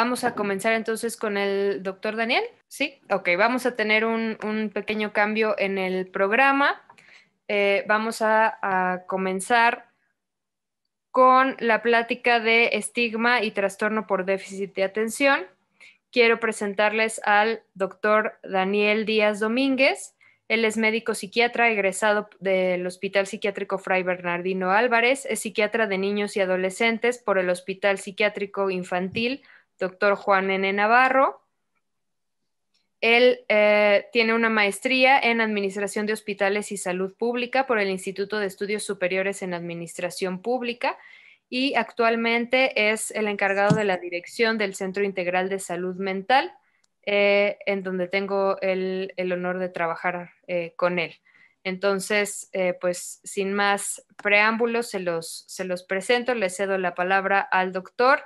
Vamos a comenzar entonces con el doctor Daniel. Sí, ok, vamos a tener un pequeño cambio en el programa. Vamos a comenzar con la plática de estigma y trastorno por déficit de atención. Quiero presentarles al doctor Daniel Díaz Domínguez. Él es médico psiquiatra egresado del Hospital Psiquiátrico Fray Bernardino Álvarez. Es psiquiatra de niños y adolescentes por el Hospital Psiquiátrico Infantil Dr. Juan N. Navarro. Él tiene una maestría en Administración de Hospitales y Salud Pública por el Instituto de Estudios Superiores en Administración Pública y actualmente es el encargado de la dirección del Centro Integral de Salud Mental, en donde tengo el honor de trabajar con él. Entonces, pues sin más preámbulos, se los presento, le cedo la palabra al doctor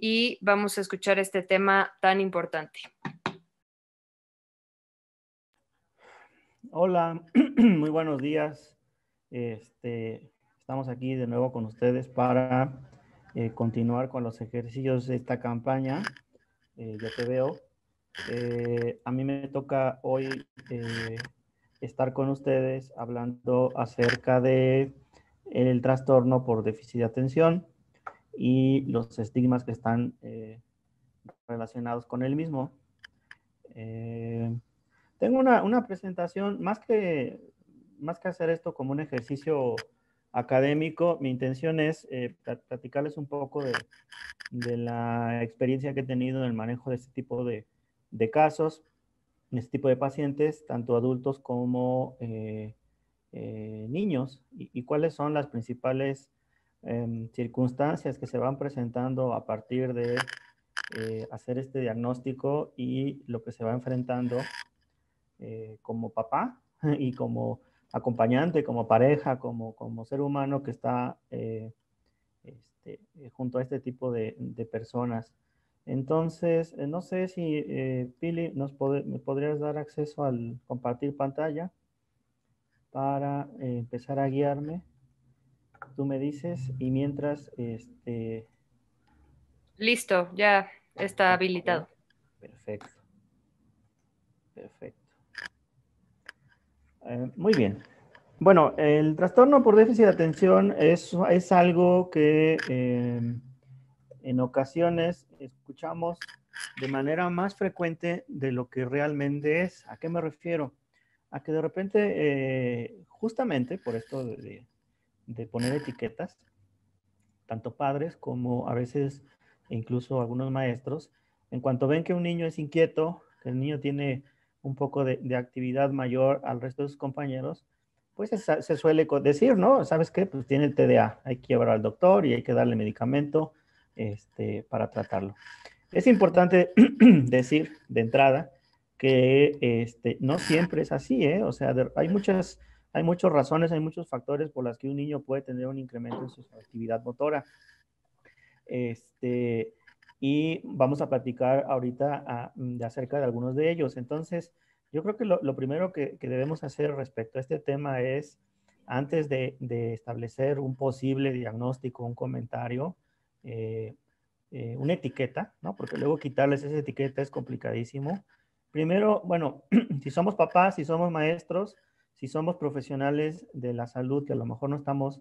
y vamos a escuchar este tema tan importante. Hola, muy buenos días. Estamos aquí de nuevo con ustedes para continuar con los ejercicios de esta campaña. Ya te veo. A mí me toca hoy estar con ustedes hablando acerca de el trastorno por déficit de atención y los estigmas que están relacionados con el mismo. Tengo una presentación, más que hacer esto como un ejercicio académico, mi intención es platicarles un poco de la experiencia que he tenido en el manejo de este tipo de casos, de este tipo de pacientes, tanto adultos como niños, y cuáles son las principales circunstancias que se van presentando a partir de hacer este diagnóstico y lo que se va enfrentando como papá y como acompañante, como pareja, como ser humano que está junto a este tipo de personas. Entonces, no sé si Pili, me podrías dar acceso al compartir pantalla para empezar a guiarme. Tú me dices y mientras... Listo, ya está habilitado. Perfecto. Perfecto. Muy bien. Bueno, el trastorno por déficit de atención es algo que en ocasiones escuchamos de manera más frecuente de lo que realmente es. ¿A qué me refiero? A que de repente, justamente por esto de poner etiquetas, tanto padres como a veces incluso algunos maestros, en cuanto ven que un niño es inquieto, que el niño tiene un poco de actividad mayor al resto de sus compañeros, pues se suele decir, ¿no? ¿Sabes qué? Pues tiene el TDA, hay que llevar al doctor y hay que darle medicamento para tratarlo. Es importante decir de entrada que no siempre es así, ¿eh? O sea, hay muchas razones, hay muchos factores por las que un niño puede tener un incremento en su actividad motora. Y vamos a platicar ahorita acerca de algunos de ellos. Entonces, yo creo que lo primero que debemos hacer respecto a este tema es, antes de establecer un posible diagnóstico, un comentario, una etiqueta, ¿no? Porque luego quitarles esa etiqueta es complicadísimo. Primero, bueno, si somos papás, si somos maestros, si somos profesionales de la salud, que a lo mejor no estamos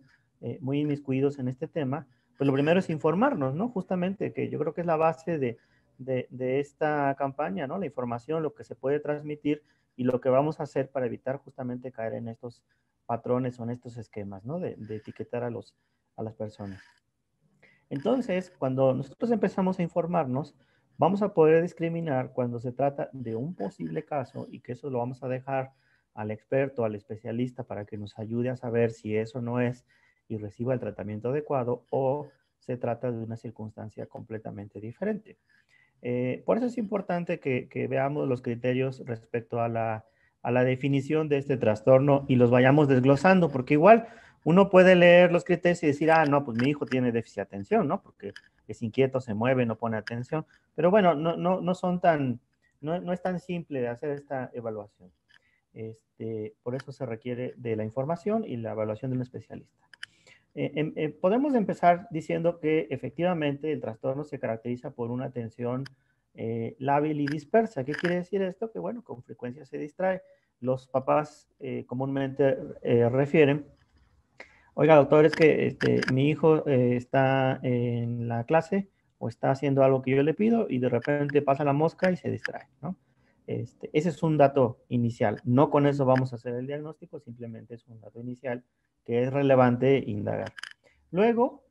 muy inmiscuidos en este tema, pues lo primero es informarnos, ¿no? Justamente, que yo creo que es la base de esta campaña, ¿no? La información, lo que se puede transmitir y lo que vamos a hacer para evitar justamente caer en estos patrones o en estos esquemas, ¿no? De etiquetar a las personas. Entonces, cuando nosotros empezamos a informarnos, vamos a poder discriminar cuando se trata de un posible caso, y que eso lo vamos a dejar al experto, al especialista, para que nos ayude a saber si eso no es y reciba el tratamiento adecuado, o se trata de una circunstancia completamente diferente. Por eso es importante que veamos los criterios respecto a la definición de este trastorno y los vayamos desglosando, porque igual uno puede leer los criterios y decir, no, pues mi hijo tiene déficit de atención, ¿no? Porque es inquieto, se mueve, no pone atención. Pero bueno, no es tan simple de hacer esta evaluación. Por eso se requiere de la información y la evaluación de un especialista. Podemos empezar diciendo que efectivamente el trastorno se caracteriza por una atención lábil y dispersa. ¿Qué quiere decir esto? Que bueno, con frecuencia se distrae. Los papás comúnmente refieren, oiga, doctor, es que mi hijo está en la clase o está haciendo algo que yo le pido y de repente pasa la mosca y se distrae, ¿no? Ese es un dato inicial. No con eso vamos a hacer el diagnóstico, simplemente es un dato inicial que es relevante indagar. Luego,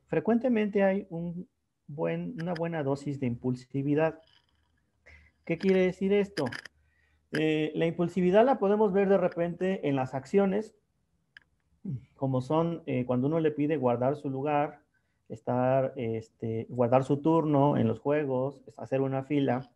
frecuentemente hay una buena dosis de impulsividad. ¿Qué quiere decir esto? La impulsividad la podemos ver de repente en las acciones, como son cuando uno le pide guardar su lugar, guardar su turno en los juegos, hacer una fila.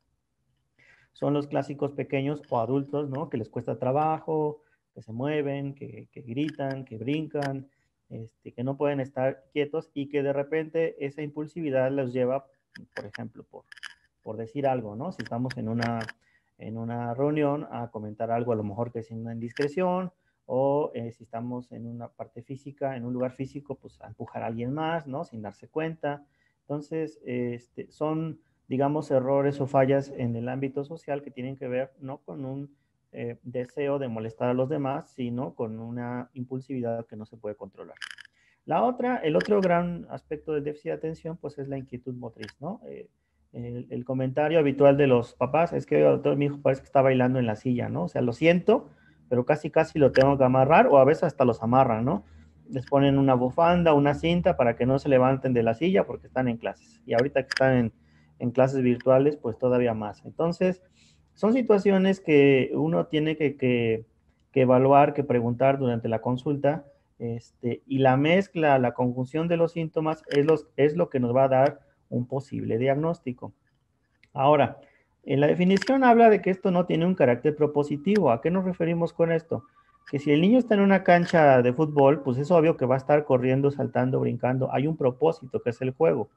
Son los clásicos pequeños o adultos, ¿no? Que les cuesta trabajo, que se mueven, que gritan, que brincan, que no pueden estar quietos y que de repente esa impulsividad los lleva, por ejemplo, por decir algo, ¿no? Si estamos en una reunión a comentar algo a lo mejor que es una indiscreción o si estamos en una parte física, en un lugar físico, pues a empujar a alguien más, ¿no? Sin darse cuenta. Entonces, son digamos, errores o fallas en el ámbito social que tienen que ver no con un deseo de molestar a los demás, sino con una impulsividad que no se puede controlar. El otro gran aspecto del déficit de atención, pues es la inquietud motriz, ¿no? El comentario habitual de los papás es que, doctor, mi hijo parece que está bailando en la silla, ¿no? O sea, lo siento, pero casi lo tengo que amarrar o a veces hasta los amarran, ¿no? Les ponen una bufanda, una cinta para que no se levanten de la silla porque están en clases. Y ahorita que están en clases virtuales, pues todavía más. Entonces, son situaciones que uno tiene que evaluar, que preguntar durante la consulta, y la mezcla, la conjunción de los síntomas es lo que nos va a dar un posible diagnóstico. Ahora, en la definición habla de que esto no tiene un carácter propositivo. ¿A qué nos referimos con esto? Que si el niño está en una cancha de fútbol, pues es obvio que va a estar corriendo, saltando, brincando. Hay un propósito, que es el juego.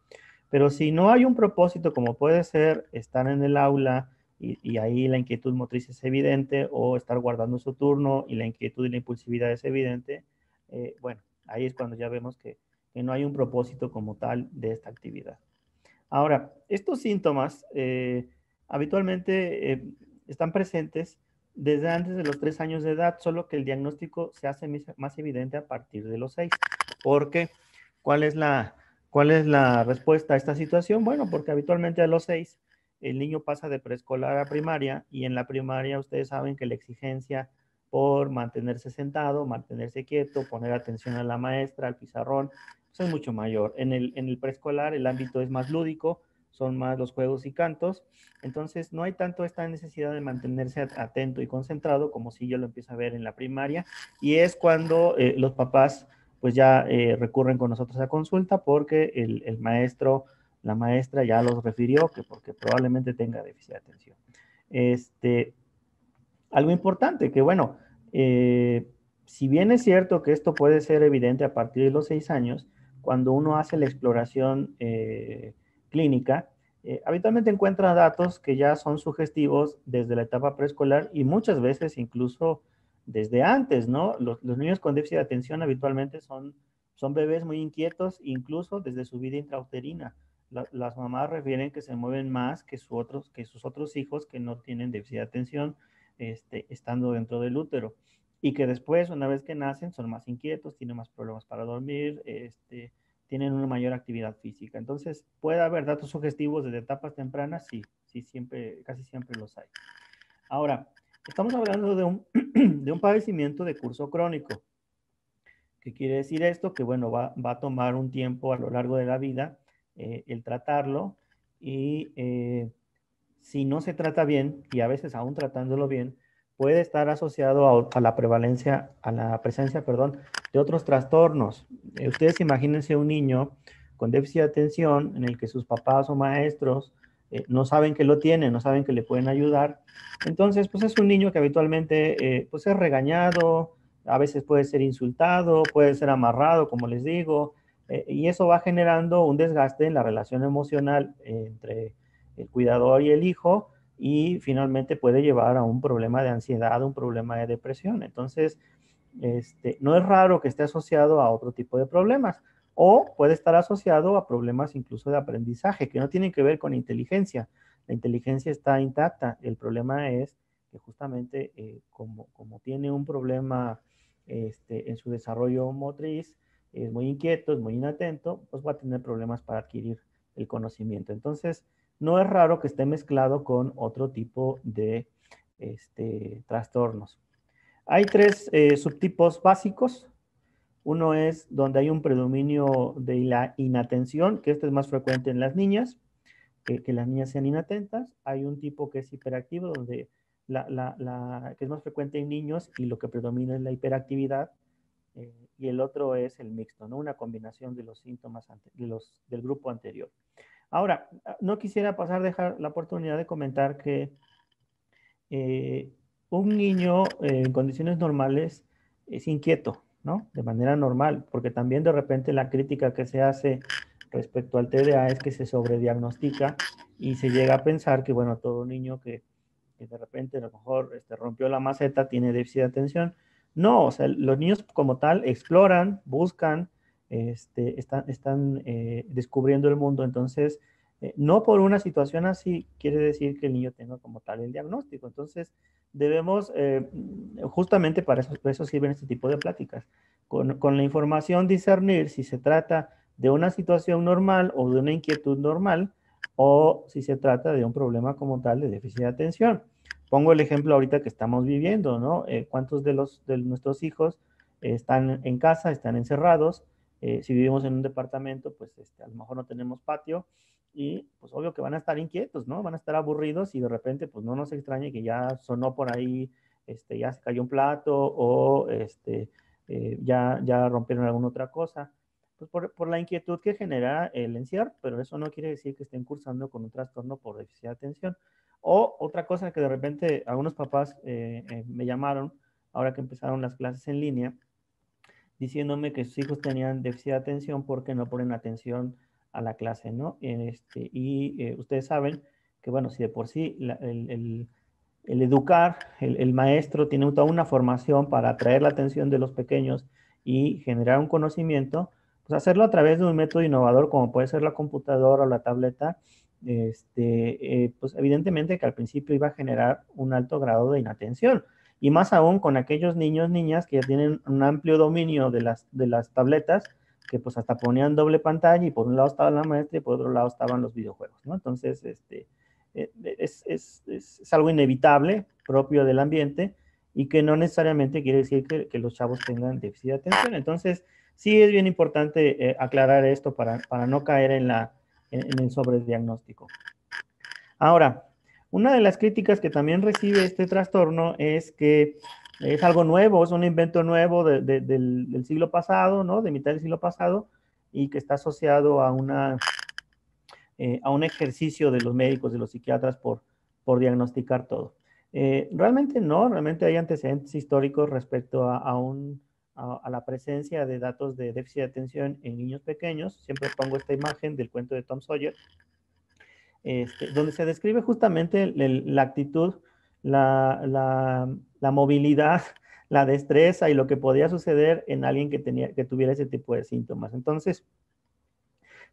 Pero si no hay un propósito, como puede ser estar en el aula y ahí la inquietud motriz es evidente, o estar guardando su turno y la inquietud y la impulsividad es evidente, bueno, ahí es cuando ya vemos que no hay un propósito como tal de esta actividad. Ahora, estos síntomas habitualmente están presentes desde antes de los 3 años de edad, solo que el diagnóstico se hace más evidente a partir de los 6. ¿Por qué? ¿Cuál es la respuesta a esta situación? Bueno, porque habitualmente a los 6 el niño pasa de preescolar a primaria y en la primaria ustedes saben que la exigencia por mantenerse sentado, mantenerse quieto, poner atención a la maestra, al pizarrón, pues es mucho mayor. En el preescolar el ámbito es más lúdico, son más los juegos y cantos, entonces no hay tanto esta necesidad de mantenerse atento y concentrado como si yo lo empiezo a ver en la primaria, y es cuando los papás pues ya recurren con nosotros a consulta porque el maestro, la maestra ya los refirió que porque probablemente tenga déficit de atención. Algo importante, que bueno, si bien es cierto que esto puede ser evidente a partir de los 6 años, cuando uno hace la exploración clínica, habitualmente encuentra datos que ya son sugestivos desde la etapa preescolar y muchas veces incluso desde antes, ¿no? Los niños con déficit de atención habitualmente son bebés muy inquietos, incluso desde su vida intrauterina. Las mamás refieren que se mueven más que sus otros hijos que no tienen déficit de atención, estando dentro del útero. Y que después, una vez que nacen, son más inquietos, tienen más problemas para dormir, tienen una mayor actividad física. Entonces, ¿puede haber datos sugestivos desde etapas tempranas? Sí, casi siempre los hay. Ahora, estamos hablando de un padecimiento de curso crónico. ¿Qué quiere decir esto? Que, bueno, va a tomar un tiempo a lo largo de la vida el tratarlo y si no se trata bien, y a veces aún tratándolo bien, puede estar asociado a la presencia, perdón, de otros trastornos. Ustedes imagínense un niño con déficit de atención en el que sus papás o maestros no saben que lo tienen, no saben que le pueden ayudar. Entonces, pues es un niño que habitualmente pues es regañado, a veces puede ser insultado, puede ser amarrado, como les digo, y eso va generando un desgaste en la relación emocional entre el cuidador y el hijo, y finalmente puede llevar a un problema de ansiedad, un problema de depresión. Entonces, no es raro que esté asociado a otro tipo de problemas o puede estar asociado a problemas incluso de aprendizaje que no tienen que ver con inteligencia. La inteligencia está intacta. El problema es que justamente como tiene un problema en su desarrollo motriz, es muy inquieto, es muy inatento, pues va a tener problemas para adquirir el conocimiento. Entonces, no es raro que esté mezclado con otro tipo de trastornos. Hay tres subtipos básicos. Uno es donde hay un predominio de la inatención, que este es más frecuente en las niñas, que las niñas sean inatentas. Hay un tipo que es hiperactivo, donde que es más frecuente en niños y lo que predomina es la hiperactividad. Y el otro es el mixto, ¿no? Una combinación de los síntomas del grupo anterior. Ahora, no quisiera dejar la oportunidad de comentar que un niño en condiciones normales es inquieto, ¿no? De manera normal, porque también de repente la crítica que se hace respecto al TDA es que se sobrediagnostica y se llega a pensar que, bueno, todo niño que de repente a lo mejor rompió la maceta tiene déficit de atención. No, o sea, los niños como tal exploran, buscan, están descubriendo el mundo, entonces no por una situación así quiere decir que el niño tenga como tal el diagnóstico. Entonces, debemos, justamente para eso sirven este tipo de pláticas. Con la información discernir si se trata de una situación normal o de una inquietud normal o si se trata de un problema como tal de déficit de atención. Pongo el ejemplo ahorita que estamos viviendo, ¿no? ¿Cuántos de nuestros hijos están en casa, están encerrados? Si vivimos en un departamento, pues a lo mejor no tenemos patio y pues obvio que van a estar inquietos, ¿no? Van a estar aburridos y de repente pues no nos extrañe que ya sonó por ahí, ya se cayó un plato o ya rompieron alguna otra cosa. Pues por la inquietud que genera el encierro, pero eso no quiere decir que estén cursando con un trastorno por déficit de atención. O otra cosa que de repente algunos papás me llamaron ahora que empezaron las clases en línea, diciéndome que sus hijos tenían déficit de atención porque no ponen atención a la clase, ¿no? Ustedes saben que, bueno, si de por sí el educar, el maestro tiene toda una formación para atraer la atención de los pequeños y generar un conocimiento, pues hacerlo a través de un método innovador como puede ser la computadora o la tableta, pues evidentemente que al principio iba a generar un alto grado de inatención y más aún con aquellos niños, niñas que ya tienen un amplio dominio de las tabletas, que pues hasta ponían doble pantalla y por un lado estaba la maestra y por otro lado estaban los videojuegos, ¿no? Entonces, es algo inevitable, propio del ambiente y que no necesariamente quiere decir que los chavos tengan déficit de atención. Entonces, sí es bien importante aclarar esto para no caer en el sobrediagnóstico. Ahora, una de las críticas que también recibe este trastorno es que es algo nuevo, es un invento nuevo del siglo pasado, ¿no? De mitad del siglo pasado, y que está asociado a un ejercicio de los médicos, de los psiquiatras por diagnosticar todo. Realmente no, realmente hay antecedentes históricos respecto a la presencia de datos de déficit de atención en niños pequeños. Siempre pongo esta imagen del cuento de Tom Sawyer, donde se describe justamente la actitud, la movilidad, la destreza y lo que podía suceder en alguien que tuviera ese tipo de síntomas. Entonces,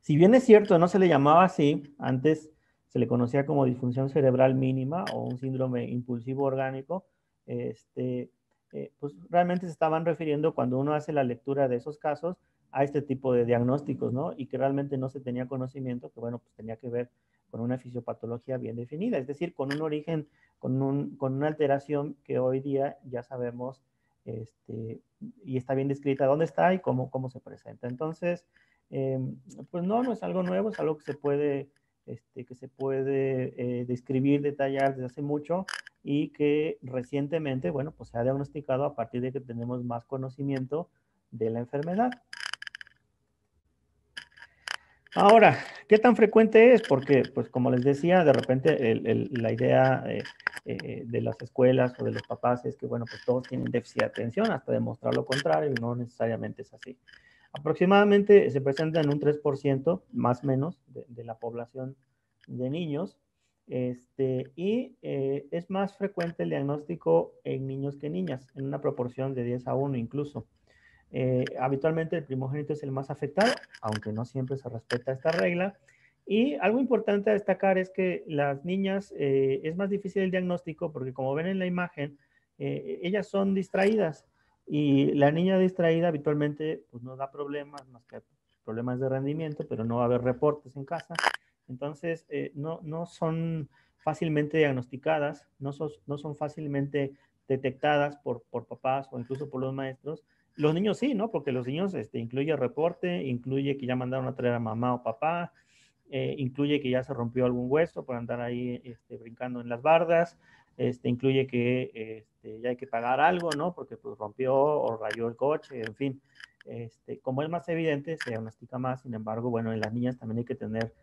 si bien es cierto, no se le llamaba así, antes se le conocía como disfunción cerebral mínima o un síndrome impulsivo orgánico, pues realmente se estaban refiriendo cuando uno hace la lectura de esos casos a este tipo de diagnósticos, ¿no? Y que realmente no se tenía conocimiento, que bueno, pues tenía que ver con una fisiopatología bien definida, es decir, con un origen, con una alteración que hoy día ya sabemos y está bien descrita dónde está y cómo se presenta. Entonces, pues no es algo nuevo, es algo que se puede describir, detallar desde hace mucho y que recientemente, bueno, pues se ha diagnosticado a partir de que tenemos más conocimiento de la enfermedad. Ahora, ¿qué tan frecuente es? Porque, pues como les decía, de repente la idea de las escuelas o de los papás es que, bueno, pues todos tienen déficit de atención, hasta demostrar lo contrario, y no necesariamente es así. Aproximadamente se presenta en un 3%, más o menos, de la población de niños. Es más frecuente el diagnóstico en niños que niñas, en una proporción de 10 a 1 incluso. Habitualmente el primogénito es el más afectado, aunque no siempre se respeta esta regla. Y algo importante a destacar es que las niñas es más difícil el diagnóstico porque, como ven en la imagen, ellas son distraídas, y la niña distraída habitualmente pues, no da problemas, más que problemas de rendimiento, pero no va a haber reportes en casa. Entonces, no son fácilmente diagnosticadas, no son fácilmente detectadas por papás o incluso por los maestros. Los niños sí, ¿no? Porque los niños incluye reporte, incluye que ya mandaron a traer a mamá o papá, incluye que ya se rompió algún hueso por andar ahí brincando en las bardas, incluye que ya hay que pagar algo, ¿no? Porque pues rompió o rayó el coche, en fin. Como es más evidente, se diagnostica más. Sin embargo, bueno, en las niñas también hay que tener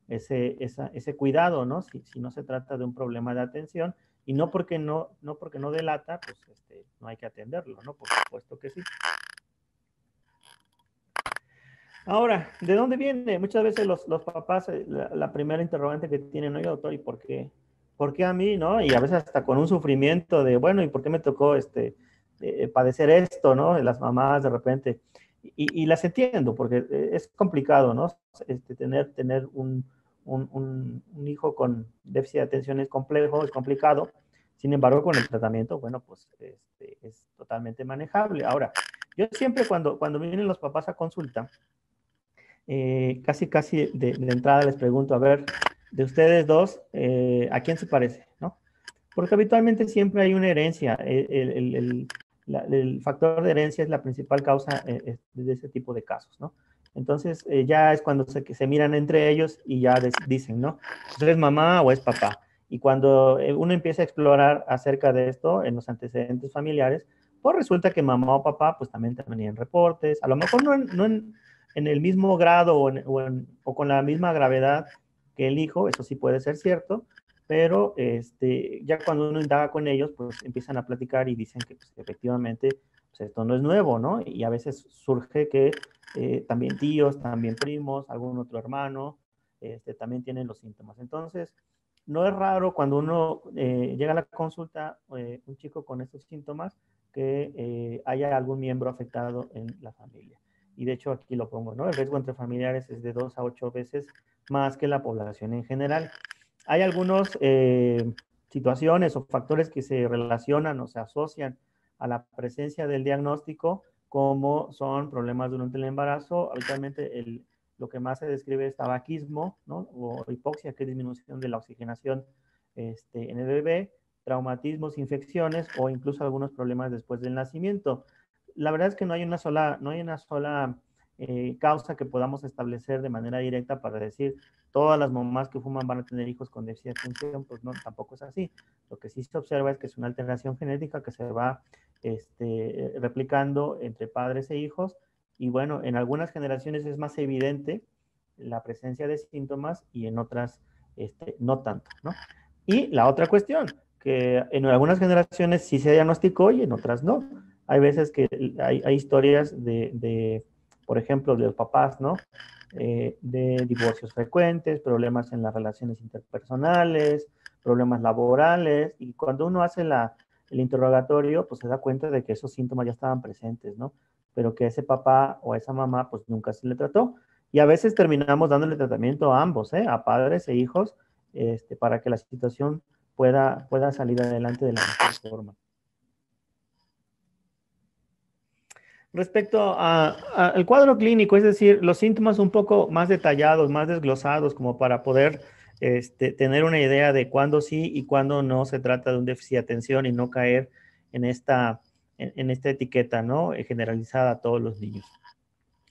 ese cuidado, ¿no? Si no se trata de un problema de atención, y no porque no delata, pues no hay que atenderlo, ¿no? Por supuesto que sí. Ahora, ¿de dónde viene? Muchas veces los papás, la primera interrogante que tienen, oye, doctor, ¿y por qué? ¿Por qué a mí, no? Y a veces hasta con un sufrimiento de, bueno, ¿y por qué me tocó padecer esto, no? Las mamás de repente. Y las entiendo, porque es complicado, ¿no? Tener un hijo con déficit de atención es complejo, es complicado. Sin embargo, con el tratamiento, bueno, pues es totalmente manejable. Ahora, yo siempre cuando vienen los papás a consulta, casi de entrada les pregunto, a ver, de ustedes dos, ¿a quién se parece? ¿No? Porque habitualmente siempre hay una herencia. El factor de herencia es la principal causa de ese tipo de casos, ¿no? Entonces, ya es cuando se miran entre ellos y ya dicen, ¿no? ¿Es mamá o es papá? Y cuando uno empieza a explorar acerca de esto en los antecedentes familiares, pues resulta que mamá o papá pues también tenían reportes, a lo mejor no en el mismo grado o con la misma gravedad que el hijo, eso sí puede ser cierto, pero ya cuando uno indaga con ellos, pues empiezan a platicar y dicen que pues, efectivamente pues, esto no es nuevo, ¿no? Y a veces surge que también tíos, también primos, algún otro hermano, también tienen los síntomas. Entonces, no es raro cuando uno llega a la consulta, un chico con estos síntomas, que haya algún miembro afectado en la familia. Y de hecho aquí lo pongo, ¿no? El riesgo entre familiares es de 2 a 8 veces más que la población en general. Hay algunas situaciones o factores que se relacionan o se asocian a la presencia del diagnóstico, como son problemas durante el embarazo. Habitualmente lo que más se describe es tabaquismo, ¿no? O hipoxia, que es disminución de la oxigenación en el bebé, traumatismos, infecciones o incluso algunos problemas después del nacimiento. La verdad es que no hay una sola causa que podamos establecer de manera directa para decir todas las mamás que fuman van a tener hijos con déficit de atención, pues no, tampoco es así. Lo que sí se observa es que es una alteración genética que se va replicando entre padres e hijos, y bueno, en algunas generaciones es más evidente la presencia de síntomas y en otras no tanto, ¿no? Y la otra cuestión, que en algunas generaciones sí se diagnosticó y en otras no. Hay veces que hay historias por ejemplo, de los papás, ¿no? De divorcios frecuentes, problemas en las relaciones interpersonales, problemas laborales, y cuando uno hace el interrogatorio, pues se da cuenta de que esos síntomas ya estaban presentes, ¿no? Pero que a ese papá o a esa mamá, pues nunca se le trató. Y a veces terminamos dándole tratamiento a ambos, a padres e hijos, para que la situación pueda salir adelante de la mejor forma. Respecto al cuadro clínico, es decir, los síntomas un poco más detallados, más desglosados, como para poder tener una idea de cuándo sí y cuándo no se trata de un déficit de atención y no caer en esta etiqueta, ¿no? Generalizada a todos los niños.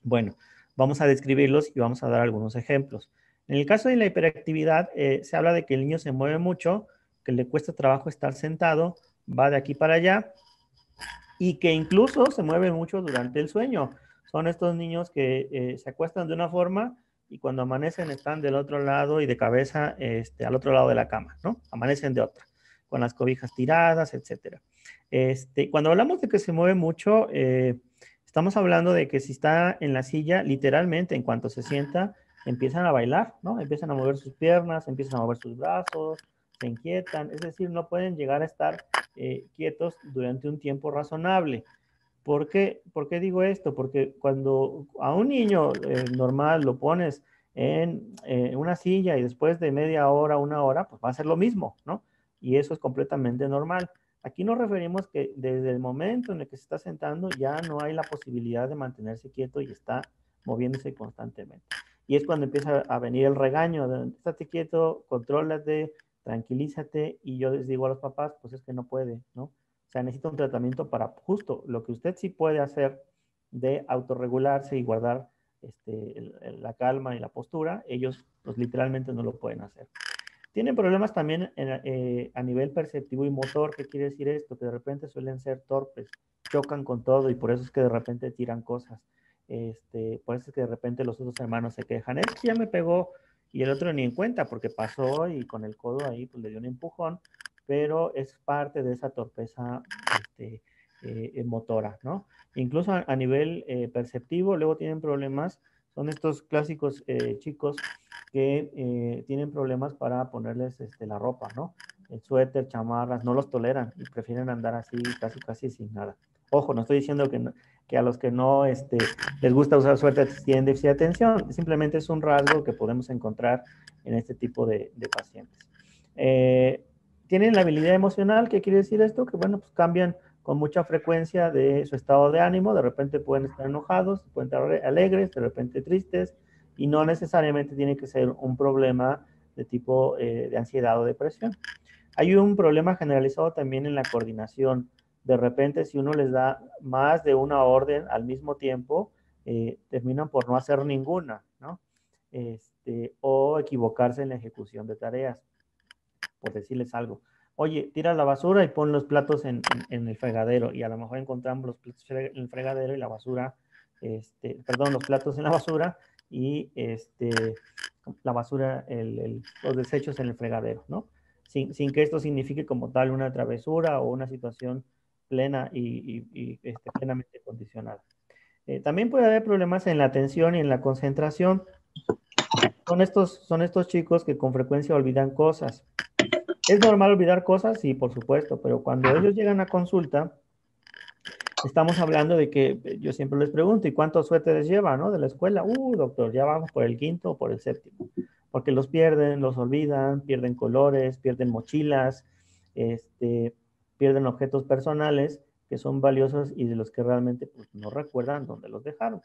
Bueno, vamos a describirlos y vamos a dar algunos ejemplos. En el caso de la hiperactividad, se habla de que el niño se mueve mucho, que le cuesta trabajo estar sentado, va de aquí para allá, y que incluso se mueve mucho durante el sueño. Son estos niños que se acuestan de una forma y cuando amanecen están del otro lado y de cabeza al otro lado de la cama, ¿no? Amanecen de otra, con las cobijas tiradas, etc. Cuando hablamos de que se mueve mucho, estamos hablando de que si está en la silla, literalmente, en cuanto se sienta, empiezan a bailar, ¿no? Empiezan a mover sus piernas, empiezan a mover sus brazos, se inquietan, es decir, no pueden llegar a estar quietos durante un tiempo razonable. ¿Por qué digo esto? Porque cuando a un niño normal lo pones en una silla y después de media hora, una hora, pues va a ser lo mismo, ¿no? Y eso es completamente normal. Aquí nos referimos que desde el momento en el que se está sentando ya no hay la posibilidad de mantenerse quieto y está moviéndose constantemente. Y es cuando empieza a venir el regaño, de, estate quieto, contrólate, tranquilízate, y yo les digo a los papás, pues es que no puede, ¿no? O sea, necesita un tratamiento para justo lo que usted sí puede hacer de autorregularse y guardar la calma y la postura, ellos pues literalmente no lo pueden hacer. Tienen problemas también a nivel perceptivo y motor. ¿Qué quiere decir esto? Que de repente suelen ser torpes, chocan con todo y por eso es que de repente tiran cosas. Por eso es que de repente los otros hermanos se quejan, es que ya me pegó, y el otro ni en cuenta porque pasó y con el codo ahí pues le dio un empujón, pero es parte de esa torpeza motora, ¿no? Incluso a nivel perceptivo luego tienen problemas, son estos clásicos chicos que tienen problemas para ponerles la ropa, ¿no? El suéter, chamarras, no los toleran y prefieren andar así casi casi sin nada. Ojo, no estoy diciendo que a los que no les gusta usar suéter tienen déficit de atención, simplemente es un rasgo que podemos encontrar en este tipo de pacientes. Tienen la habilidad emocional. ¿Qué quiere decir esto? Que bueno, pues cambian con mucha frecuencia de su estado de ánimo, de repente pueden estar enojados, pueden estar alegres, de repente tristes, y no necesariamente tiene que ser un problema de tipo de ansiedad o depresión. Hay un problema generalizado también en la coordinación. De repente, si uno les da más de una orden al mismo tiempo, terminan por no hacer ninguna, ¿no? O equivocarse en la ejecución de tareas, por decirles algo. Oye, tira la basura y pon los platos en el fregadero, y a lo mejor encontramos los platos en el fregadero y la basura, perdón, los platos en la basura y la basura, los desechos en el fregadero, ¿no? Sin que esto signifique como tal una travesura o una situación plena y plenamente condicionada. También puede haber problemas en la atención y en la concentración. Son estos chicos que con frecuencia olvidan cosas. ¿Es normal olvidar cosas? Sí, por supuesto, pero cuando ellos llegan a consulta, estamos hablando de que yo siempre les pregunto, ¿y cuántos suéteres lleva, no? De la escuela. Doctor, ya vamos por el quinto o por el séptimo. Porque los pierden, los olvidan, pierden colores, pierden mochilas, pierden objetos personales que son valiosos y de los que realmente pues, no recuerdan dónde los dejaron.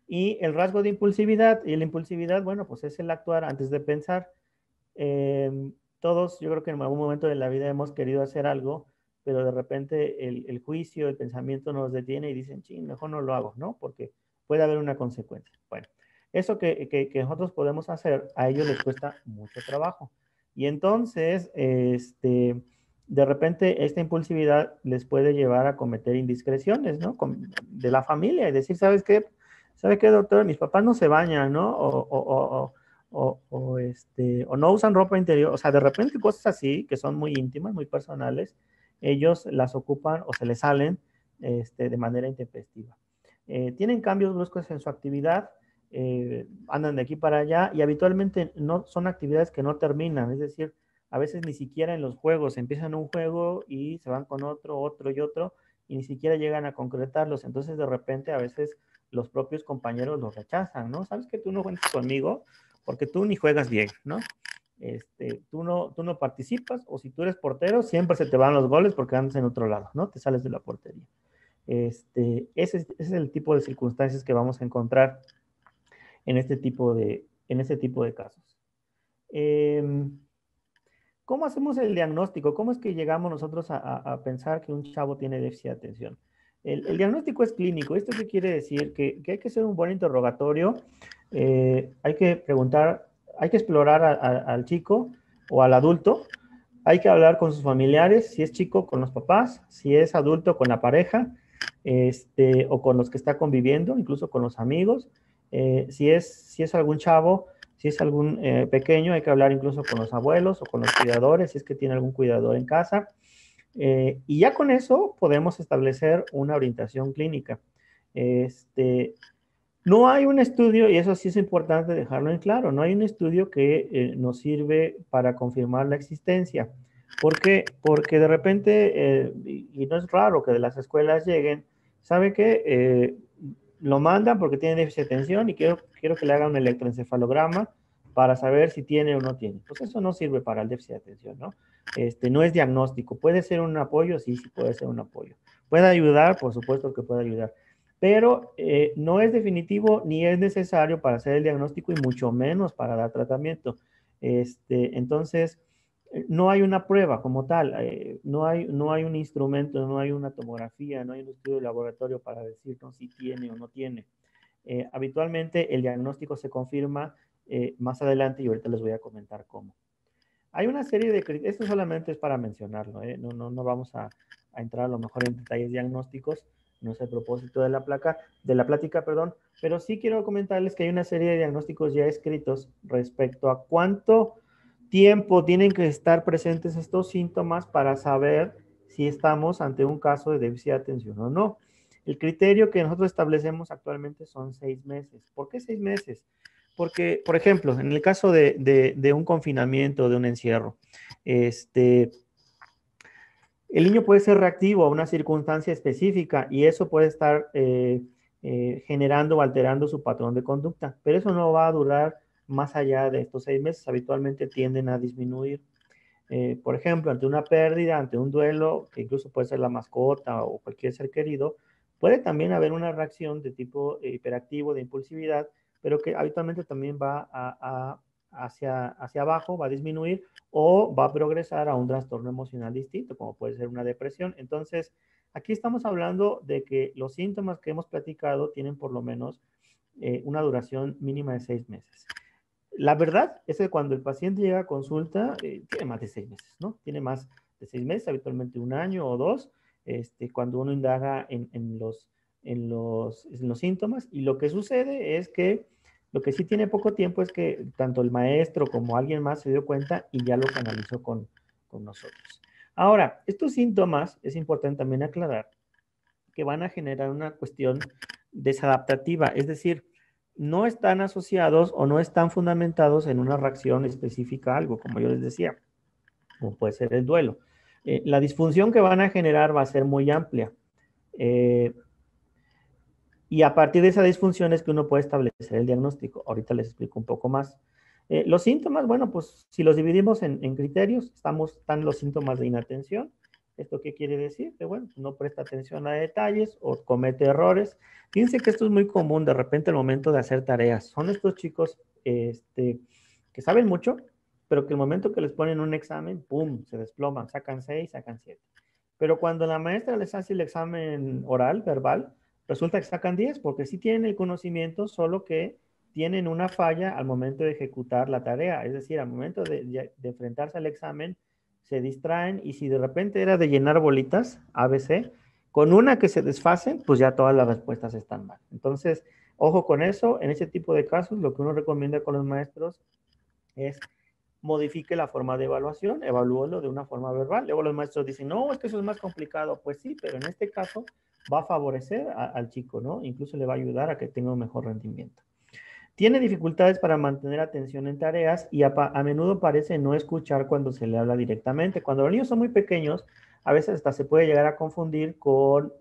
Y el rasgo de impulsividad, y la impulsividad, bueno, pues es el actuar antes de pensar. Todos, yo creo que en algún momento de la vida hemos querido hacer algo, pero de repente el juicio, el pensamiento nos detiene y dicen, ching, mejor no lo hago, ¿no? Porque puede haber una consecuencia. Bueno, eso que nosotros podemos hacer, a ellos les cuesta mucho trabajo. Y entonces, de repente esta impulsividad les puede llevar a cometer indiscreciones, ¿no? De la familia y decir, ¿sabes qué? ¿Sabe qué, doctor? Mis papás no se bañan, ¿no? O no usan ropa interior. O sea, de repente cosas así que son muy íntimas, muy personales, ellos las ocupan o se les salen de manera intempestiva. Tienen cambios bruscos en su actividad, andan de aquí para allá y habitualmente no son actividades que no terminan. Es decir, a veces ni siquiera en los juegos empiezan un juego y se van con otro y otro y ni siquiera llegan a concretarlos. Entonces, de repente, a veces los propios compañeros los rechazan, ¿no? ¿Sabes que tú no cuentas conmigo? Porque tú ni juegas bien, ¿no? Tú no participas, o si tú eres portero, siempre se te van los goles porque andas en otro lado, ¿no? Te sales de la portería. Ese es el tipo de circunstancias que vamos a encontrar en este tipo de casos. ¿Cómo hacemos el diagnóstico? ¿Cómo es que llegamos nosotros a pensar que un chavo tiene déficit de atención? El diagnóstico es clínico. ¿Esto qué quiere decir? Que hay que hacer un buen interrogatorio, hay que preguntar, hay que explorar al chico o al adulto, hay que hablar con sus familiares, si es chico con los papás, si es adulto con la pareja, o con los que está conviviendo, incluso con los amigos. Si es algún chavo, si es algún pequeño, hay que hablar incluso con los abuelos o con los cuidadores, si es que tiene algún cuidador en casa. Y ya con eso podemos establecer una orientación clínica. No hay un estudio, y eso sí es importante dejarlo en claro, no hay un estudio que nos sirve para confirmar la existencia. ¿Por qué? Porque de repente, y no es raro que de las escuelas lleguen, ¿sabe qué? Lo mandan porque tiene déficit de atención y quiero que le haga un electroencefalograma para saber si tiene o no tiene. Pues eso no sirve para el déficit de atención, ¿no? No es diagnóstico. ¿Puede ser un apoyo? Sí, sí puede ser un apoyo. ¿Puede ayudar? Por supuesto que puede ayudar, pero no es definitivo ni es necesario para hacer el diagnóstico y mucho menos para dar tratamiento. Entonces, no hay una prueba como tal, no hay un instrumento, no hay una tomografía, no hay un estudio de laboratorio para decirnos si tiene o no tiene. Habitualmente el diagnóstico se confirma más adelante y ahorita les voy a comentar cómo. Hay una serie de criterios, esto solamente es para mencionarlo, no vamos a entrar a lo mejor en detalles diagnósticos, no es el propósito de de la plática, perdón, pero sí quiero comentarles que hay una serie de diagnósticos ya escritos respecto a cuánto tiempo tienen que estar presentes estos síntomas para saber si estamos ante un caso de déficit de atención o no. El criterio que nosotros establecemos actualmente son 6 meses. ¿Por qué 6 meses? Porque, por ejemplo, en el caso de un confinamiento, de un encierro, el niño puede ser reactivo a una circunstancia específica y eso puede estar generando o alterando su patrón de conducta, pero eso no va a durar más allá de estos 6 meses, habitualmente tienden a disminuir. Por ejemplo, ante una pérdida, ante un duelo, que incluso puede ser la mascota o cualquier ser querido, puede también haber una reacción de tipo hiperactivo, de impulsividad, pero que habitualmente también va hacia abajo, va a disminuir o va a progresar a un trastorno emocional distinto, como puede ser una depresión. Entonces, aquí estamos hablando de que los síntomas que hemos platicado tienen por lo menos una duración mínima de 6 meses. La verdad es que cuando el paciente llega a consulta, tiene más de 6 meses, ¿no? Tiene más de 6 meses, habitualmente un año o dos, cuando uno indaga en los síntomas. Y lo que sucede es que lo que sí tiene poco tiempo es que tanto el maestro como alguien más se dio cuenta y ya lo canalizó con nosotros. Ahora, estos síntomas, es importante también aclarar, que van a generar una cuestión desadaptativa, es decir, no están asociados o no están fundamentados en una reacción específica a algo, como yo les decía, como puede ser el duelo. La disfunción que van a generar va a ser muy amplia. Eh, y a partir de esa disfunción es que uno puede establecer el diagnóstico. Ahorita les explico un poco más. Los síntomas, bueno, pues si los dividimos en criterios, están los síntomas de inatención. ¿Esto qué quiere decir? Que, bueno, no presta atención a detalles o comete errores. Fíjense que esto es muy común de repente al momento de hacer tareas. Son estos chicos que saben mucho, pero que el momento que les ponen un examen, ¡pum!, se desploman, sacan 6, sacan 7. Pero cuando la maestra les hace el examen oral, verbal, resulta que sacan 10 porque sí tienen el conocimiento, solo que tienen una falla al momento de ejecutar la tarea. Es decir, al momento de enfrentarse al examen, se distraen y si de repente era de llenar bolitas, ABC, con una que se desfacen, pues ya todas las respuestas están mal. Entonces, ojo con eso. En ese tipo de casos, lo que uno recomienda con los maestros es modifique la forma de evaluación, evalúelo de una forma verbal. Luego los maestros dicen, no, es que eso es más complicado. Pues sí, pero en este caso va a favorecer al chico, ¿no? Incluso le va a ayudar a que tenga un mejor rendimiento. Tiene dificultades para mantener atención en tareas y a menudo parece no escuchar cuando se le habla directamente. Cuando los niños son muy pequeños, a veces hasta se puede llegar a confundir con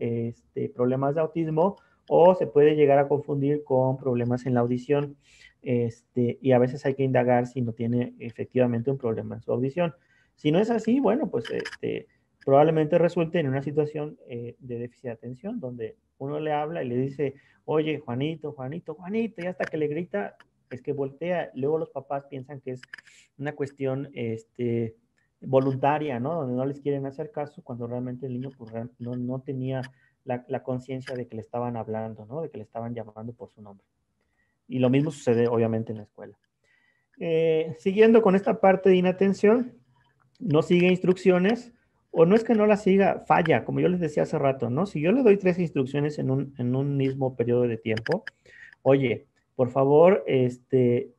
problemas de autismo o se puede llegar a confundir con problemas en la audición. Y a veces hay que indagar si no tiene efectivamente un problema en su audición. Si no es así, bueno, pues probablemente resulte en una situación de déficit de atención donde uno le habla y le dice, oye, Juanito, Juanito, Juanito, y hasta que le grita, es que voltea. Luego los papás piensan que es una cuestión voluntaria, ¿no? Donde no les quieren hacer caso, cuando realmente el niño pues, no tenía la conciencia de que le estaban hablando, ¿no? De que le estaban llamando por su nombre. Y lo mismo sucede, obviamente, en la escuela. Siguiendo con esta parte de inatención, no sigue instrucciones, o no es que no las siga, falla, como yo les decía hace rato, ¿no? Si yo le doy 3 instrucciones en un mismo periodo de tiempo, oye, por favor,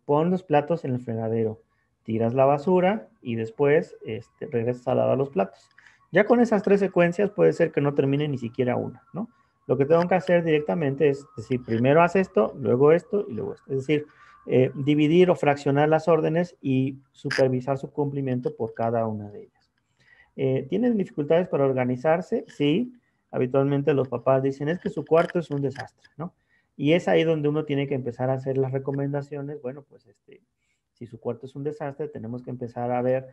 pon los platos en el fregadero, tiras la basura y después regresas a lavar los platos. Ya con esas 3 secuencias puede ser que no termine ni siquiera una, ¿no? Lo que tengo que hacer directamente es decir, primero haz esto y luego esto. Es decir, dividir o fraccionar las órdenes y supervisar su cumplimiento por cada una de ellas. ¿Tienen dificultades para organizarse? Sí. Habitualmente los papás dicen, es que su cuarto es un desastre, ¿no? Y es ahí donde uno tiene que empezar a hacer las recomendaciones. Bueno, pues si su cuarto es un desastre, tenemos que empezar a ver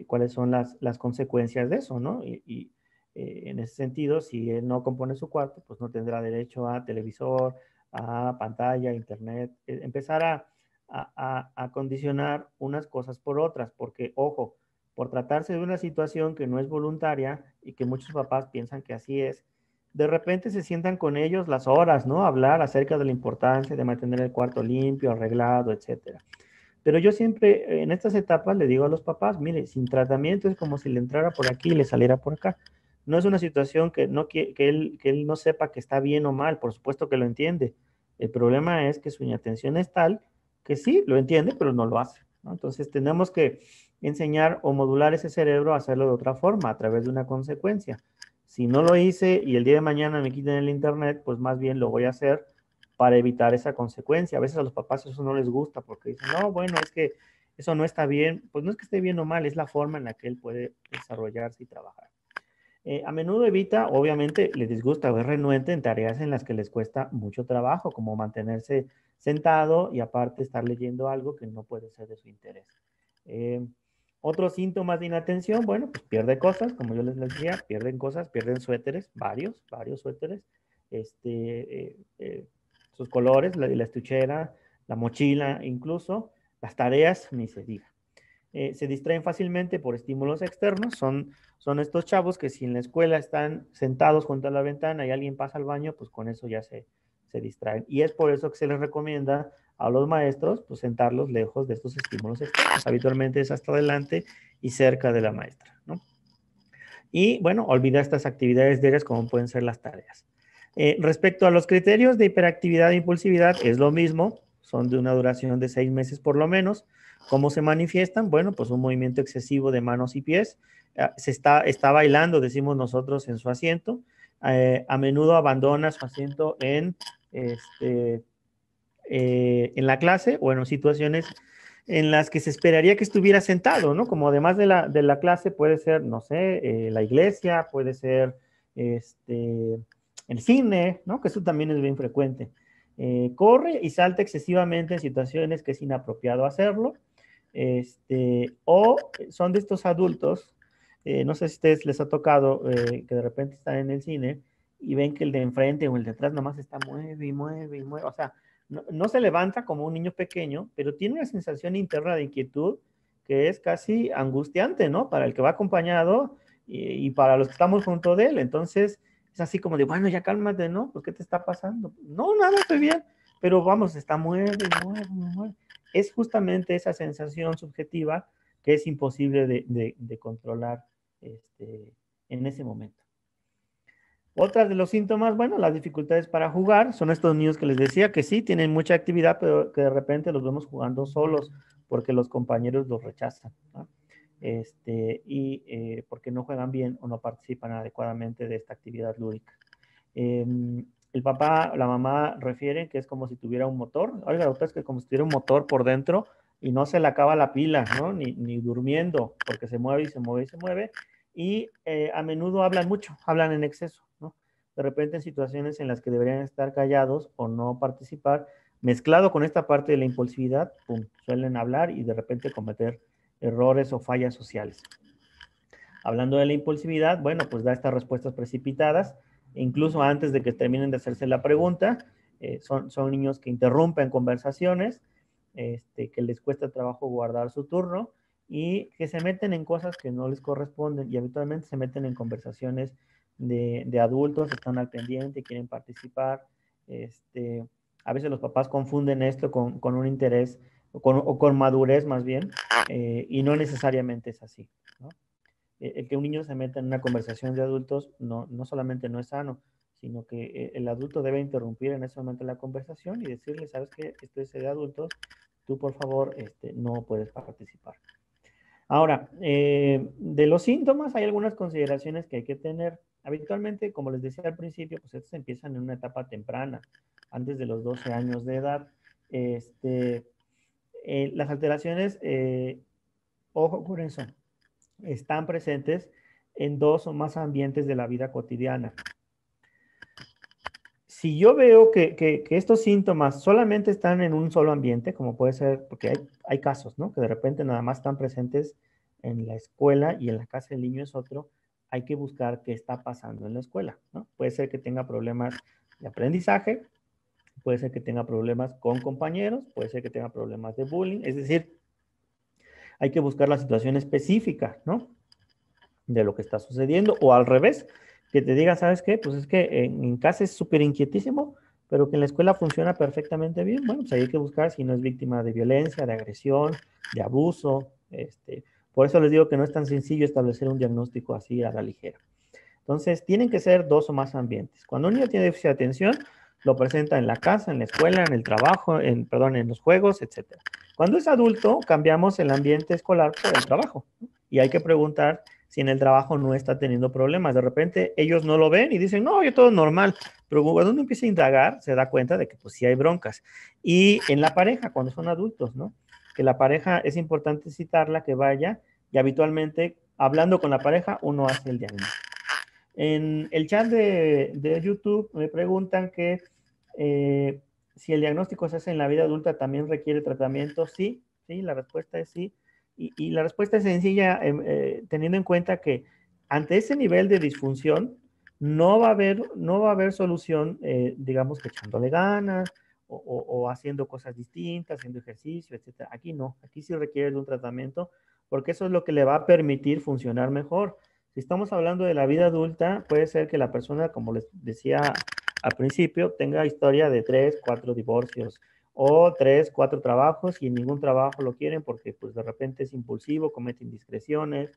cuáles son las consecuencias de eso, ¿no? En ese sentido, si él no compone su cuarto, pues no tendrá derecho a televisor, a pantalla, internet. Empezar a condicionar unas cosas por otras, porque, ojo, por tratarse de una situación que no es voluntaria y que muchos papás piensan que así es, de repente se sientan con ellos las horas, ¿no? Hablar acerca de la importancia de mantener el cuarto limpio, arreglado, etcétera. Pero yo siempre en estas etapas le digo a los papás, mire, sin tratamiento es como si le entrara por aquí y le saliera por acá. No es una situación que él no sepa que está bien o mal, por supuesto que lo entiende. El problema es que su inatención es tal que sí, lo entiende, pero no lo hace, ¿no? Entonces tenemos que enseñar o modular ese cerebro a hacerlo de otra forma, a través de una consecuencia. Si no lo hice y el día de mañana me quiten el internet, pues más bien lo voy a hacer para evitar esa consecuencia. A veces a los papás eso no les gusta porque dicen, no, bueno, es que eso no está bien. Pues no es que esté bien o mal, es la forma en la que él puede desarrollarse y trabajar. A menudo evita, obviamente, les disgusta o es renuente en tareas en las que les cuesta mucho trabajo, como mantenerse sentado y aparte estar leyendo algo que no puede ser de su interés. Eh, Otros síntomas de inatención, bueno, pues pierde cosas, como yo les decía, pierden cosas, pierden suéteres, varios suéteres, este, sus colores, la estuchera, la mochila, incluso las tareas, ni se diga. Se distraen fácilmente por estímulos externos. Son estos chavos que si en la escuela están sentados junto a la ventana y alguien pasa al baño, pues con eso ya se distraen. Y es por eso que se les recomienda a los maestros pues sentarlos lejos de estos estímulos externos. Habitualmente es hasta adelante y cerca de la maestra, ¿no? Y bueno, olvida estas actividades diarias como pueden ser las tareas. Respecto a los criterios de hiperactividad e impulsividad, es lo mismo, son de una duración de 6 meses por lo menos. ¿Cómo se manifiestan? Bueno, pues un movimiento excesivo de manos y pies. Está bailando, decimos nosotros, en su asiento. A menudo abandona su asiento en la clase o en situaciones en las que se esperaría que estuviera sentado, ¿no? Como además de la clase puede ser, no sé, la iglesia, puede ser el cine, ¿no? Que eso también es bien frecuente. Corre y salta excesivamente en situaciones que es inapropiado hacerlo. O son de estos adultos, no sé si a ustedes les ha tocado que de repente están en el cine y ven que el de enfrente o el de atrás nomás está mueve y mueve y mueve. O sea, no se levanta como un niño pequeño, pero tiene una sensación interna de inquietud que es casi angustiante, ¿no? Para el que va acompañado y para los que estamos junto de él. Entonces, es así como de, bueno, ya cálmate, ¿no? Pues, ¿qué te está pasando? No, nada, estoy bien. Pero vamos, está mueve, mueve, mueve. Es justamente esa sensación subjetiva que es imposible de controlar en ese momento. Otras de los síntomas, bueno, las dificultades para jugar, son estos niños que les decía que sí, tienen mucha actividad, pero que de repente los vemos jugando solos porque los compañeros los rechazan, ¿no? Porque no juegan bien o no participan adecuadamente de esta actividad lúdica. El papá, la mamá refieren que es como si tuviera un motor. Oiga, doctor, es que como si tuviera un motor por dentro y no se le acaba la pila, ¿no? Ni durmiendo, porque se mueve y se mueve y se mueve. Y a menudo hablan mucho, hablan en exceso, ¿no? De repente en situaciones en las que deberían estar callados o no participar, mezclado con esta parte de la impulsividad, pum, suelen hablar y de repente cometer errores o fallas sociales. Hablando de la impulsividad, bueno, pues da estas respuestas precipitadas, incluso antes de que terminen de hacerse la pregunta. Son niños que interrumpen conversaciones, que les cuesta trabajo guardar su turno y que se meten en cosas que no les corresponden y habitualmente se meten en conversaciones de adultos, están al pendiente, quieren participar. A veces los papás confunden esto con un interés o con madurez más bien, y no necesariamente es así, ¿no? El que un niño se meta en una conversación de adultos no solamente no es sano, sino que el adulto debe interrumpir en ese momento la conversación y decirle, ¿sabes qué? Esto es de adultos, tú por favor no puedes participar. Ahora, de los síntomas hay algunas consideraciones que hay que tener. Habitualmente, como les decía al principio, pues estos empiezan en una etapa temprana, antes de los 12 años de edad. Este, las alteraciones, ojo con eso, están presentes en dos o más ambientes de la vida cotidiana. Si yo veo que estos síntomas solamente están en un solo ambiente, como puede ser, porque hay casos, ¿no? Que de repente nada más están presentes en la escuela y en la casa del niño es otro, hay que buscar qué está pasando en la escuela, ¿no? Puede ser que tenga problemas de aprendizaje, puede ser que tenga problemas con compañeros, puede ser que tenga problemas de bullying, es decir, hay que buscar la situación específica, ¿no? De lo que está sucediendo, o al revés, que te diga, ¿sabes qué? Pues es que en casa es súper inquietísimo, pero que en la escuela funciona perfectamente bien. Bueno, pues hay que buscar si no es víctima de violencia, de agresión, de abuso. Por eso les digo que no es tan sencillo establecer un diagnóstico así a la ligera. Entonces, tienen que ser dos o más ambientes. Cuando un niño tiene déficit de atención, lo presenta en la casa, en la escuela, en el trabajo, en los juegos, etc. Cuando es adulto, cambiamos el ambiente escolar por el trabajo. Y hay que preguntar si en el trabajo no está teniendo problemas. De repente ellos no lo ven y dicen, no, yo todo normal. Pero cuando uno empieza a indagar, se da cuenta de que pues sí hay broncas. Y en la pareja, cuando son adultos, ¿no? Que la pareja es importante citarla, que vaya, y habitualmente, hablando con la pareja, uno hace el diagnóstico. En el chat de YouTube me preguntan que si el diagnóstico se hace en la vida adulta también requiere tratamiento. Sí, sí, la respuesta es sí. Y la respuesta es sencilla, teniendo en cuenta que ante ese nivel de disfunción no va a haber solución, digamos que echándole ganas o haciendo cosas distintas, haciendo ejercicio, etcétera. Aquí no, aquí sí requiere de un tratamiento porque eso es lo que le va a permitir funcionar mejor. Si estamos hablando de la vida adulta, puede ser que la persona, como les decía al principio, tenga historia de 3, 4 divorcios o 3, 4 trabajos y en ningún trabajo lo quieren porque pues de repente es impulsivo, comete indiscreciones,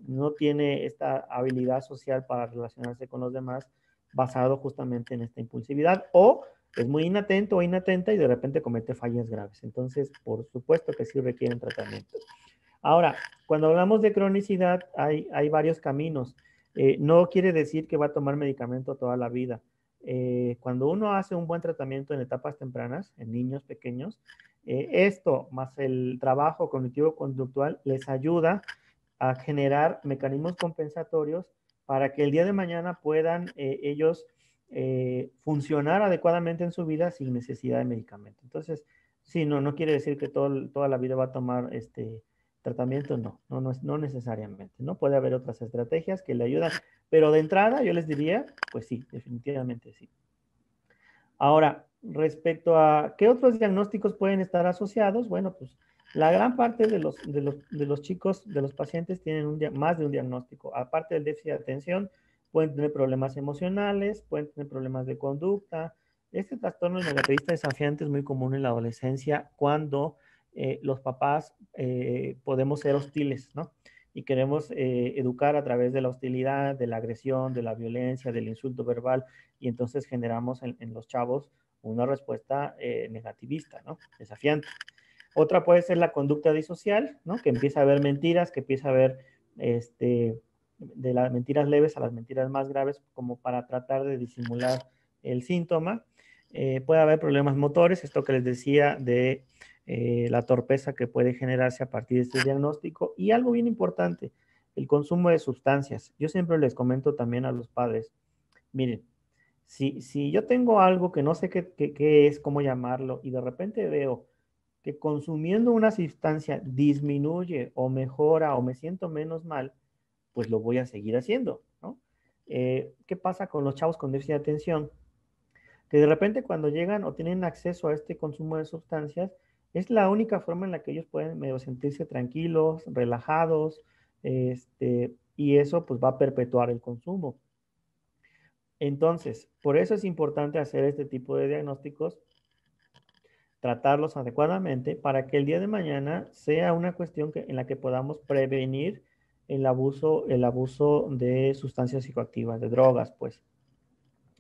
no tiene esta habilidad social para relacionarse con los demás basado justamente en esta impulsividad o es muy inatento o inatenta y de repente comete fallas graves. Entonces, por supuesto que sí requieren tratamiento. Ahora, cuando hablamos de cronicidad, hay varios caminos. No quiere decir que va a tomar medicamento toda la vida. Cuando uno hace un buen tratamiento en etapas tempranas, en niños pequeños, esto más el trabajo cognitivo-conductual les ayuda a generar mecanismos compensatorios para que el día de mañana puedan ellos funcionar adecuadamente en su vida sin necesidad de medicamento. Entonces, sí, no quiere decir que toda la vida va a tomar tratamiento, no necesariamente, ¿no? Puede haber otras estrategias que le ayudan, pero de entrada yo les diría, pues sí, definitivamente sí. Ahora, respecto a qué otros diagnósticos pueden estar asociados, bueno, pues la gran parte de los chicos, de los pacientes tienen más de un diagnóstico. Aparte del déficit de atención, pueden tener problemas emocionales, pueden tener problemas de conducta. Este trastorno negativista desafiante es muy común en la adolescencia cuando los papás podemos ser hostiles, ¿no? Y queremos educar a través de la hostilidad, de la agresión, de la violencia, del insulto verbal, y entonces generamos en los chavos una respuesta negativista, ¿no? Desafiante. Otra puede ser la conducta disocial, ¿no? Que empieza a ver mentiras, que empieza a ver de las mentiras leves a las mentiras más graves, como para tratar de disimular el síntoma. Puede haber problemas motores, esto que les decía de la torpeza que puede generarse a partir de este diagnóstico. Y algo bien importante, el consumo de sustancias. Yo siempre les comento también a los padres, miren, si yo tengo algo que no sé qué es, cómo llamarlo, y de repente veo que consumiendo una sustancia disminuye o mejora o me siento menos mal, pues lo voy a seguir haciendo, ¿no? ¿Qué pasa con los chavos con déficit de atención? Que de repente cuando llegan o tienen acceso a este consumo de sustancias, es la única forma en la que ellos pueden medio sentirse tranquilos, relajados, y eso pues va a perpetuar el consumo. Entonces, por eso es importante hacer este tipo de diagnósticos, tratarlos adecuadamente para que el día de mañana sea una cuestión en la que podamos prevenir el abuso de sustancias psicoactivas, de drogas, pues.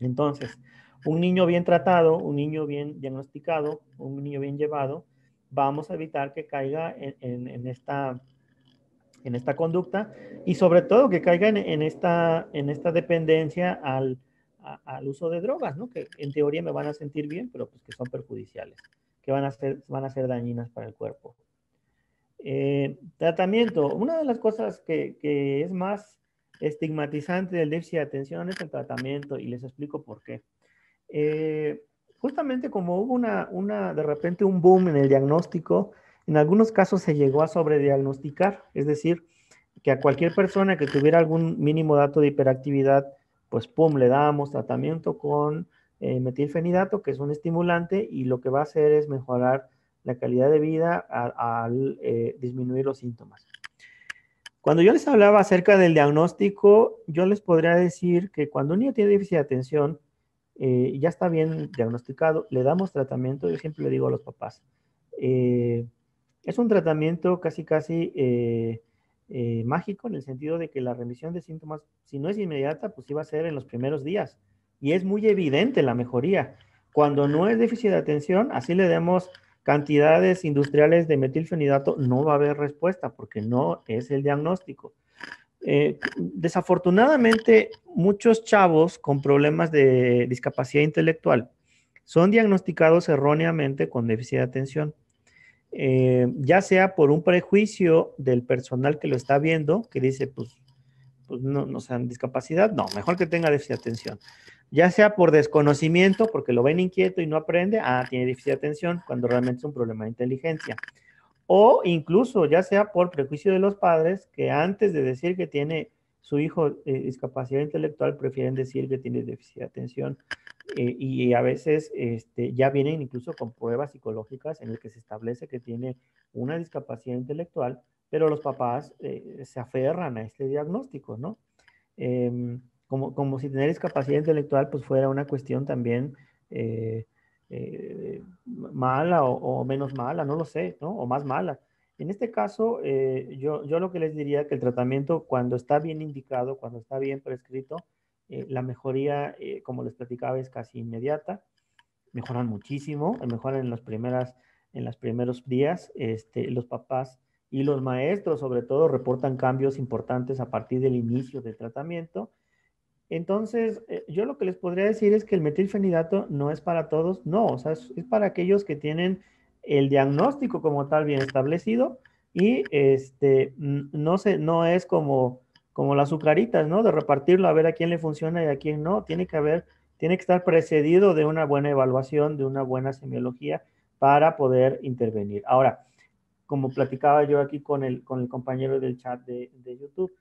Entonces, un niño bien tratado, un niño bien diagnosticado, un niño bien llevado, vamos a evitar que caiga en esta en esta conducta y sobre todo que caigan en esta dependencia al uso de drogas, ¿no? Que en teoría me van a sentir bien, pero pues que son perjudiciales, que van a ser dañinas para el cuerpo. Tratamiento. Una de las cosas que es más estigmatizante del déficit de atención es el tratamiento y les explico por qué. Justamente como hubo de repente un boom en el diagnóstico, en algunos casos se llegó a sobrediagnosticar, es decir, que a cualquier persona que tuviera algún mínimo dato de hiperactividad, pues pum, le dábamos tratamiento con metilfenidato, que es un estimulante, y lo que va a hacer es mejorar la calidad de vida al disminuir los síntomas. Cuando yo les hablaba acerca del diagnóstico, yo les podría decir que cuando un niño tiene déficit de atención, ya está bien diagnosticado, le damos tratamiento, yo siempre le digo a los papás, es un tratamiento casi mágico en el sentido de que la remisión de síntomas, si no es inmediata, pues sí va a ser en los primeros días. Y es muy evidente la mejoría. Cuando no es déficit de atención, así le demos cantidades industriales de metilfenidato, no va a haber respuesta porque no es el diagnóstico. Desafortunadamente, muchos chavos con problemas de discapacidad intelectual son diagnosticados erróneamente con déficit de atención. Ya sea por un prejuicio del personal que lo está viendo, que dice, pues no sean discapacidad, no, mejor que tenga déficit de atención. Ya sea por desconocimiento, porque lo ven inquieto y no aprende, tiene déficit de atención, cuando realmente es un problema de inteligencia. O incluso ya sea por prejuicio de los padres, que antes de decir que tiene su hijo discapacidad intelectual, prefieren decir que tiene déficit de atención. Y a veces ya vienen incluso con pruebas psicológicas en las que se establece que tiene una discapacidad intelectual, pero los papás se aferran a este diagnóstico, ¿no? Como si tener discapacidad intelectual pues fuera una cuestión también mala o menos mala, no lo sé, ¿no? O más mala. En este caso, yo lo que les diría que el tratamiento cuando está bien indicado, cuando está bien prescrito, la mejoría, como les platicaba, es casi inmediata. Mejoran muchísimo, mejoran en los primeros días. Los papás y los maestros, sobre todo, reportan cambios importantes a partir del inicio del tratamiento. Entonces, yo lo que les podría decir es que el metilfenidato no es para todos, no, o sea, es para aquellos que tienen el diagnóstico como tal bien establecido y no es como las azucaritas, ¿no? De repartirlo a ver a quién le funciona y a quién no. Tiene que estar precedido de una buena evaluación, de una buena semiología para poder intervenir. Ahora, como platicaba yo aquí con el compañero del chat de YouTube,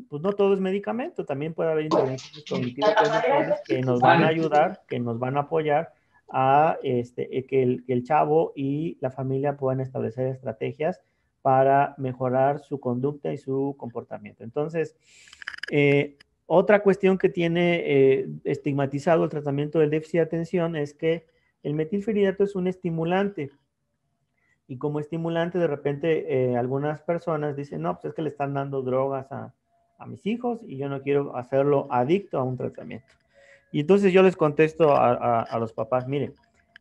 pues no todo es medicamento, también puede haber intervenciones cognitivo-conductuales que nos van a ayudar, que nos van a apoyar a que el chavo y la familia puedan establecer estrategias para mejorar su conducta y su comportamiento. Entonces, otra cuestión que tiene estigmatizado el tratamiento del déficit de atención es que el metilfenidato es un estimulante. Y como estimulante, de repente, algunas personas dicen, no, pues es que le están dando drogas a mis hijos y yo no quiero hacerlo adicto a un tratamiento. Y entonces yo les contesto a los papás, miren,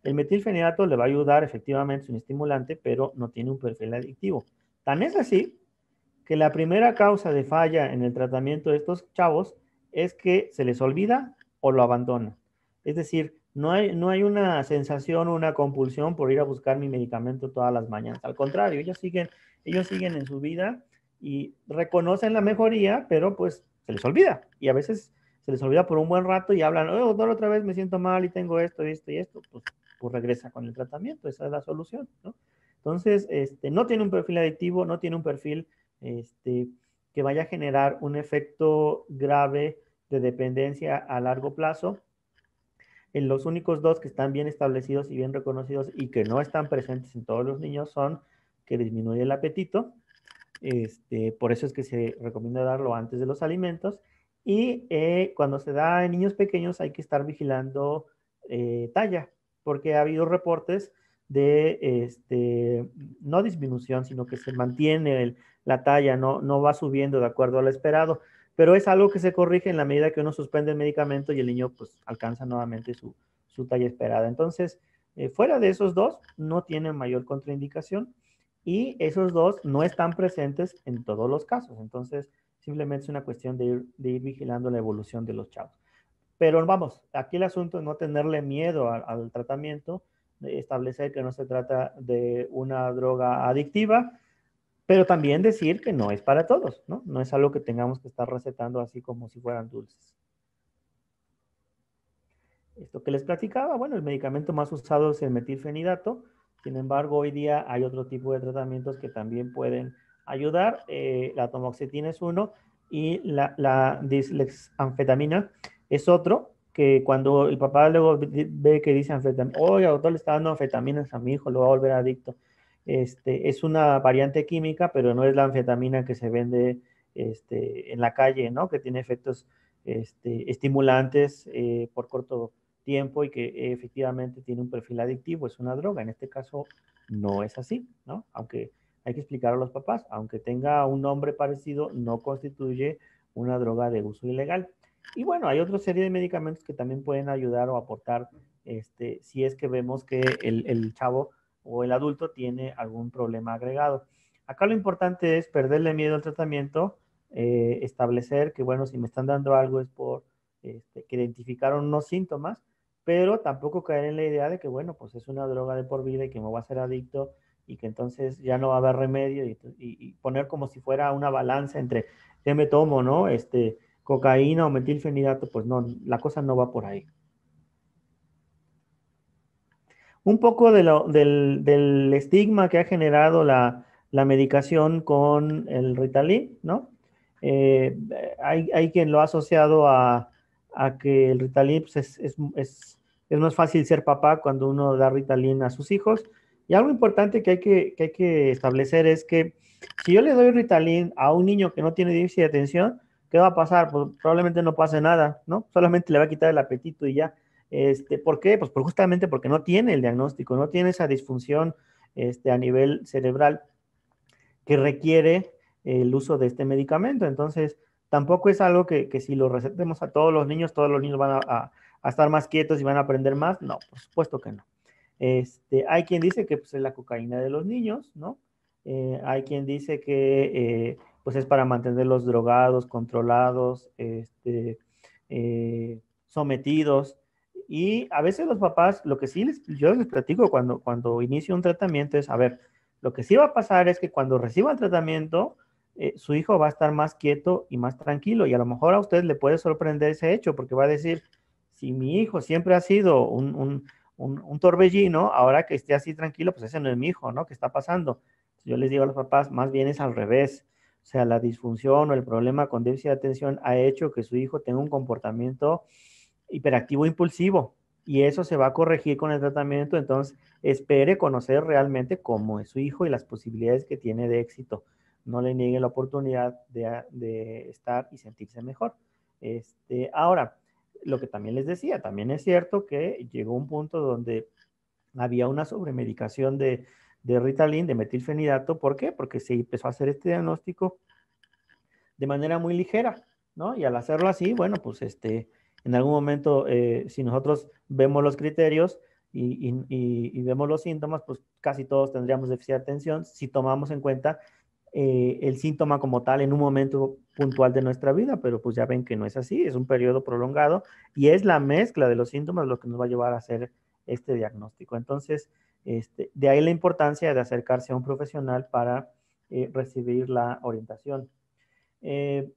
el metilfenidato le va a ayudar, efectivamente, es un estimulante, pero no tiene un perfil adictivo. Tan es así que la primera causa de falla en el tratamiento de estos chavos es que se les olvida o lo abandonan. Es decir, no hay una sensación o una compulsión por ir a buscar mi medicamento todas las mañanas. Al contrario, ellos siguen en su vida y reconocen la mejoría, pero pues se les olvida. Y a veces se les olvida por un buen rato y hablan, oh, doctor, otra vez me siento mal y tengo esto, esto y esto. Pues regresa con el tratamiento, esa es la solución, ¿no? Entonces, no tiene un perfil adictivo, no tiene un perfil que vaya a generar un efecto grave de dependencia a largo plazo. En los únicos dos que están bien establecidos y bien reconocidos y que no están presentes en todos los niños son que disminuye el apetito, por eso es que se recomienda darlo antes de los alimentos, y cuando se da en niños pequeños hay que estar vigilando talla, porque ha habido reportes de no disminución, sino que se mantiene la talla, no va subiendo de acuerdo a lo esperado, pero es algo que se corrige en la medida que uno suspende el medicamento y el niño pues alcanza nuevamente su talla esperada. Entonces, fuera de esos dos, no tiene mayor contraindicación. y esos dos no están presentes en todos los casos. Entonces, simplemente es una cuestión de ir vigilando la evolución de los chavos. Pero vamos, aquí el asunto es no tenerle miedo al tratamiento, de establecer que no se trata de una droga adictiva, pero también decir que no es para todos, ¿no? No es algo que tengamos que estar recetando así como si fueran dulces. Esto que les platicaba, bueno, el medicamento más usado es el metilfenidato. Sin embargo, hoy día hay otro tipo de tratamientos que también pueden ayudar. La atomoxetina es uno y la dislexanfetamina es otro, que cuando el papá luego ve que dice anfetamina, oye, doctor, le está dando anfetaminas a mi hijo, lo va a volver adicto. Es una variante química, pero no es la anfetamina que se vende en la calle, ¿no? Que tiene efectos estimulantes por corto tiempo y que efectivamente tiene un perfil adictivo, es una droga. En este caso no es así, ¿no? Aunque hay que explicar a los papás, aunque tenga un nombre parecido, no constituye una droga de uso ilegal. Y bueno, hay otra serie de medicamentos que también pueden ayudar o aportar si es que vemos que el chavo o el adulto tiene algún problema agregado. Acá lo importante es perderle miedo al tratamiento, establecer que, bueno, si me están dando algo es por que identificaron unos síntomas, pero tampoco caer en la idea de que, bueno, pues es una droga de por vida y que me voy a hacer adicto y que entonces ya no va a haber remedio y poner como si fuera una balanza entre qué me tomo, ¿no? Cocaína o metilfenidato, pues no, la cosa no va por ahí. Un poco del estigma que ha generado la medicación con el Ritalin, ¿no? Eh, hay quien lo ha asociado a que el Ritalin pues, es más fácil ser papá cuando uno da Ritalin a sus hijos. Y algo importante que hay que establecer es que si yo le doy Ritalin a un niño que no tiene déficit de atención, ¿qué va a pasar? Pues probablemente no pase nada, ¿no? Solamente le va a quitar el apetito y ya. ¿Por qué? Pues justamente porque no tiene el diagnóstico, no tiene esa disfunción a nivel cerebral que requiere el uso de este medicamento. Entonces, tampoco es algo que si lo recetemos a todos los niños van a estar más quietos y van a aprender más. No, por supuesto que no. Hay quien dice que pues, es la cocaína de los niños, ¿no? Hay quien dice que pues es para mantenerlos drogados, controlados, sometidos. Y a veces los papás, lo que sí yo les platico cuando inicio un tratamiento es, a ver, lo que sí va a pasar es que cuando reciba el tratamiento, su hijo va a estar más quieto y más tranquilo. Y a lo mejor a usted le puede sorprender ese hecho, porque va a decir, si mi hijo siempre ha sido un torbellino, ahora que esté así tranquilo, pues ese no es mi hijo, ¿no? ¿Qué está pasando? Yo les digo a los papás, más bien es al revés. O sea, la disfunción o el problema con déficit de atención ha hecho que su hijo tenga un comportamiento hiperactivo impulsivo y eso se va a corregir con el tratamiento. Entonces, espere conocer realmente cómo es su hijo y las posibilidades que tiene de éxito. No le niegue la oportunidad de estar y sentirse mejor. Ahora, lo que también les decía, también es cierto que llegó un punto donde había una sobremedicación de Ritalin, de metilfenidato. ¿Por qué? Porque se empezó a hacer este diagnóstico de manera muy ligera, ¿no? Y al hacerlo así, bueno, pues en algún momento, si nosotros vemos los criterios y vemos los síntomas, pues casi todos tendríamos déficit de atención si tomamos en cuenta el síntoma como tal en un momento puntual de nuestra vida, pero pues ya ven que no es así, es un periodo prolongado y es la mezcla de los síntomas lo que nos va a llevar a hacer este diagnóstico. Entonces, de ahí la importancia de acercarse a un profesional para recibir la orientación.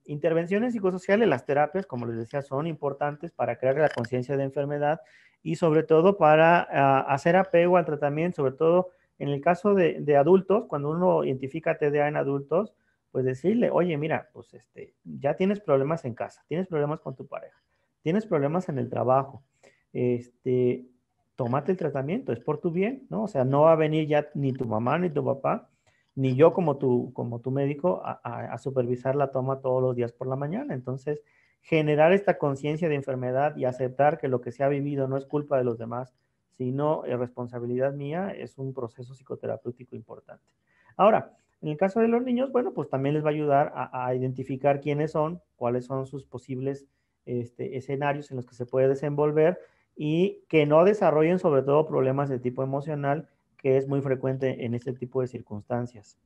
Intervenciones psicosociales, las terapias, como les decía, son importantes para crear la conciencia de enfermedad y sobre todo para hacer apego al tratamiento, sobre todo en el caso de adultos, cuando uno identifica TDA en adultos, pues decirle, oye, mira, pues ya tienes problemas en casa, tienes problemas con tu pareja, tienes problemas en el trabajo, este, tómate el tratamiento, es por tu bien, ¿no? O sea, no va a venir ya ni tu mamá ni tu papá ni yo como tu médico a supervisar la toma todos los días por la mañana. Entonces, generar esta conciencia de enfermedad y aceptar que lo que se ha vivido no es culpa de los demás, sino responsabilidad mía, es un proceso psicoterapéutico importante. Ahora, en el caso de los niños, bueno, pues también les va a ayudar a identificar quiénes son, cuáles son sus posibles escenarios en los que se puede desenvolver y que no desarrollen sobre todo problemas de tipo emocional que es muy frecuente en este tipo de circunstancias.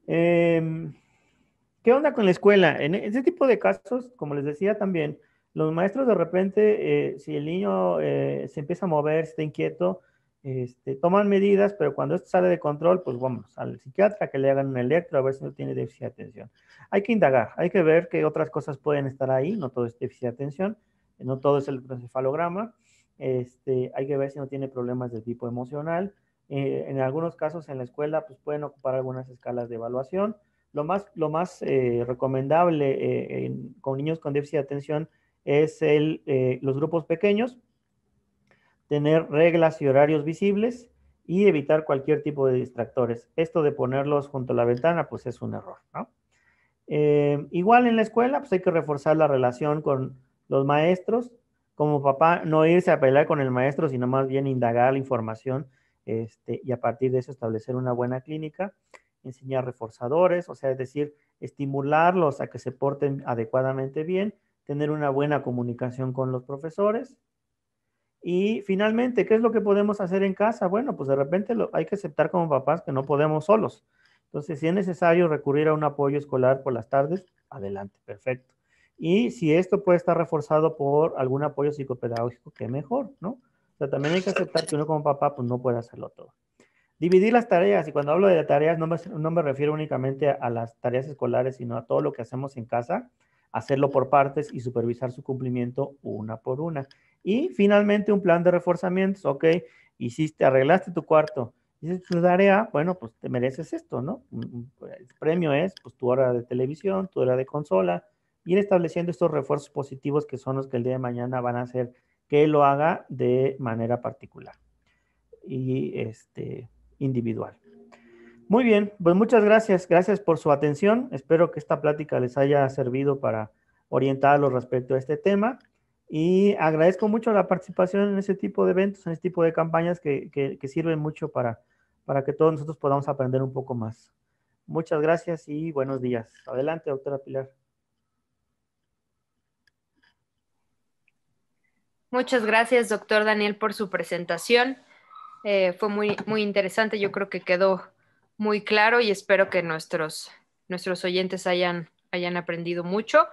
¿Qué onda con la escuela? En este tipo de casos, como les decía también, los maestros de repente, si el niño se empieza a mover, está inquieto, toman medidas, pero cuando esto sale de control, pues vamos al psiquiatra que le hagan un electro a ver si no tiene déficit de atención. Hay que indagar, hay que ver qué otras cosas pueden estar ahí, no todo es déficit de atención, no todo es el electroencefalograma, hay que ver si no tiene problemas de tipo emocional. En algunos casos en la escuela pues pueden ocupar algunas escalas de evaluación. Lo más recomendable con niños con déficit de atención es los grupos pequeños, tener reglas y horarios visibles y evitar cualquier tipo de distractores. Esto de ponerlos junto a la ventana, pues es un error, ¿no? Igual en la escuela, pues hay que reforzar la relación con los maestros. Como papá, no irse a pelear con el maestro, sino más bien indagar la información y a partir de eso establecer una buena clínica, enseñar reforzadores, o sea, es decir, estimularlos a que se porten adecuadamente bien, tener una buena comunicación con los profesores. Y finalmente, ¿qué es lo que podemos hacer en casa? Bueno, pues de repente hay que aceptar como papás que no podemos solos. Entonces, si es necesario recurrir a un apoyo escolar por las tardes, adelante, perfecto. Y si esto puede estar reforzado por algún apoyo psicopedagógico, qué mejor, ¿no? O sea, también hay que aceptar que uno como papá, pues no puede hacerlo todo. Dividir las tareas, y cuando hablo de tareas no me refiero únicamente a las tareas escolares, sino a todo lo que hacemos en casa, hacerlo por partes y supervisar su cumplimiento una por una. Y finalmente un plan de reforzamientos, ok, arreglaste tu cuarto, hiciste tu tarea, bueno, pues te mereces esto, ¿no? El premio es pues tu hora de televisión, tu hora de consola, ir estableciendo estos refuerzos positivos que son los que el día de mañana van a hacer que lo haga de manera particular y individual. Muy bien, pues muchas gracias. Gracias por su atención. Espero que esta plática les haya servido para orientarlos respecto a este tema. Y agradezco mucho la participación en ese tipo de eventos, en este tipo de campañas que sirven mucho para que todos nosotros podamos aprender un poco más. Muchas gracias y buenos días. Adelante, doctora Pilar. Muchas gracias, doctor Daniel, por su presentación. Fue muy interesante. Yo creo que quedó muy claro y espero que nuestros oyentes hayan aprendido mucho.